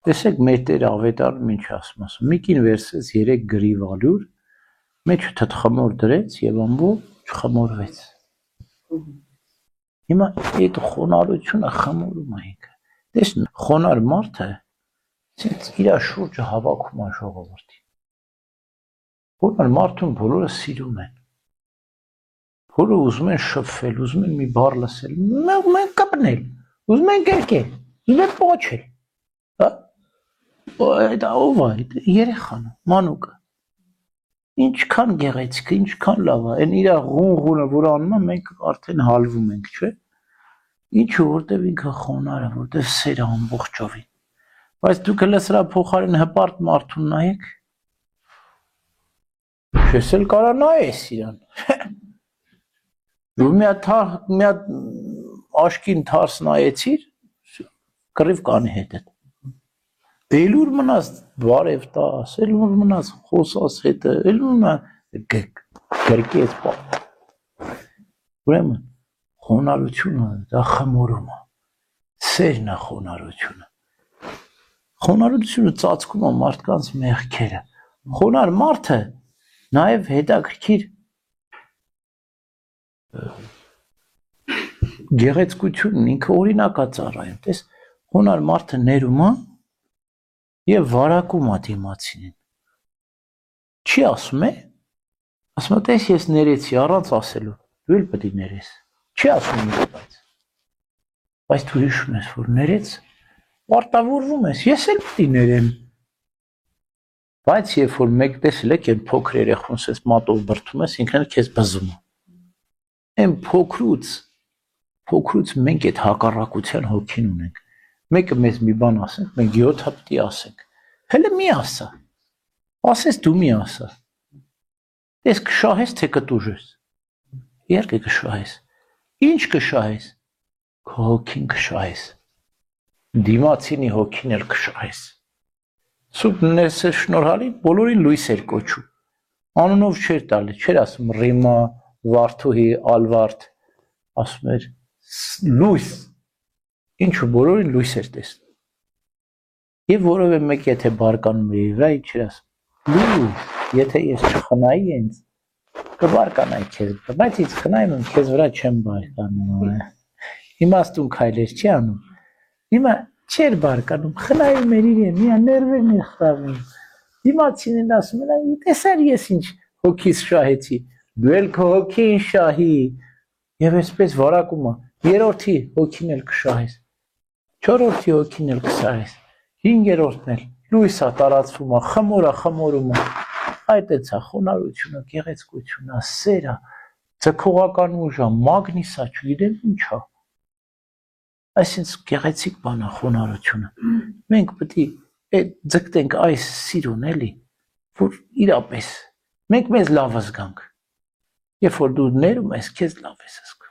Տեսեք մեր Տեր Ավետարում ինչ ասում է։ Միկին վերցրեց 3 գրիվ ալյուր, մեջը թթխմոր դրեց եւ ամբողջ խմորվեց։ Հիմա այդ խոնարհությունը խմորում է ինքը։ Դες խոնար մարդը իր շուրջը հավաքում է ժողովրդին։ Խոնար մարդուն բոլորը սիրում են։ Բոլորը ուզում են շփվել, ուզում են մի բառ լսել, մենք կպնել, ուզում են կերկել, ուզում են պոչել։ Հա։ Այդ ով է, երեխան, մանուկը։ Ինչքան գեղեցիկ, ինչքան լավ է, այն իր ղունղունը, որ անում է, մենք արդեն հալվում ենք, չէ՞։ Ինչու որտեվ ինքը խոնար է, որտեվ սեր է ամբողջովին։ Բայց դուք հենց սրա փոխարեն հպարտ մարդուն նայեք։ Ես էլ կարա նայես իրան։ Դու մի հատ աշկին թարս նայեցիր, կռիվ կանի հետդ։ Էլուր մնաց բարև տաս, էլուր մնաց խոսաս հետը, էլուր մնաց գրկես պա։ Ուրեմն խոնարհությունը դա խմորում է, սերն է խոնարհությունը։ Խոնարհությունը ծածկում է մարդկանց մեղքերը։ Խոնար մարդը նաև հետաքրքիր գեղեցկությունն ինքը օրինակ է ծառայում։ Տես խոնար մարդը ներում է եւ վարակում է դիմացին։ Չի ասում է, ասում է տես ես ներեցի առանց ասելու, դու էլ պետք է ներես։ Չի ասում ինձ բայց դու հիշում ես, որ ներեց, պարտավորվում ես, ես էլ պետք է ներեմ։ Բայց երբ որ մեկ տեսել եք այն փոքր երեխուն ես մատով բրդում ես, ինքն էլ քեզ բզում է։ Այն փոքրուց մենք այդ հակառակության հոգին ունենք։ Մեկը մեզ մի բան ասենք, մենք 7 հապտի ասենք։ Հələ մի ասա։ Ասես դու մի ասա։ Ես կշահես թե կտուժես։ Երկը կշահես։ Ինչ կշահես։ Քո հոգին կշահես։ Դիմացինի հոգին էլ կշահես։ Սուրբ ներսը շնորհալի բոլորին լույս էր կոչում։ Անունով չէր տալի, չէր ասում Ռիմա, Վարդուհի, Ալվարդ, ասում էր լույս։ Ինչու բոլորին լույս էր տեսնում։ Եվ որովե մեկ եթե բարկանում էր վրա, ինչ էր ասում։ Լույս, եթե ես չխնայի ինձ, կբարկանայի քեզ, բայց ինձ խնայում եմ, քեզ վրա չեմ բարկանում։ Իմաստուն քայլեր չի անում։ Հիմա չէր բարկանում, խնայում էր իրեն, միա ներվերն էր խրավում։ Դիմացին ասում էր, տեսար ես ինչ հոգիս շահեցի, դու էլ քո հոգին շահի։ Եվ այսպես վարակում է, երրորդի հոգին էլ կշահես, չորրորդի հոգին էլ կսահես, հինգերորդն էլ լույս է տարածվում է, խմոր է, խմորում է։ Այդ է խոնարհությունը, գեղեցկությունը, սերը, ձգողական ուժը, մագնիսը, չգիտեմ ինչ է։ Այսինքն գեղեցիկ բան է խոնարհությունը։ Մենք պետք է ձգտենք այս սիրուն էլի, որ իրապես մենք մեզ լավ զգանք։ Երբ որ դու ներում ես, քեզ լավ ես զգում։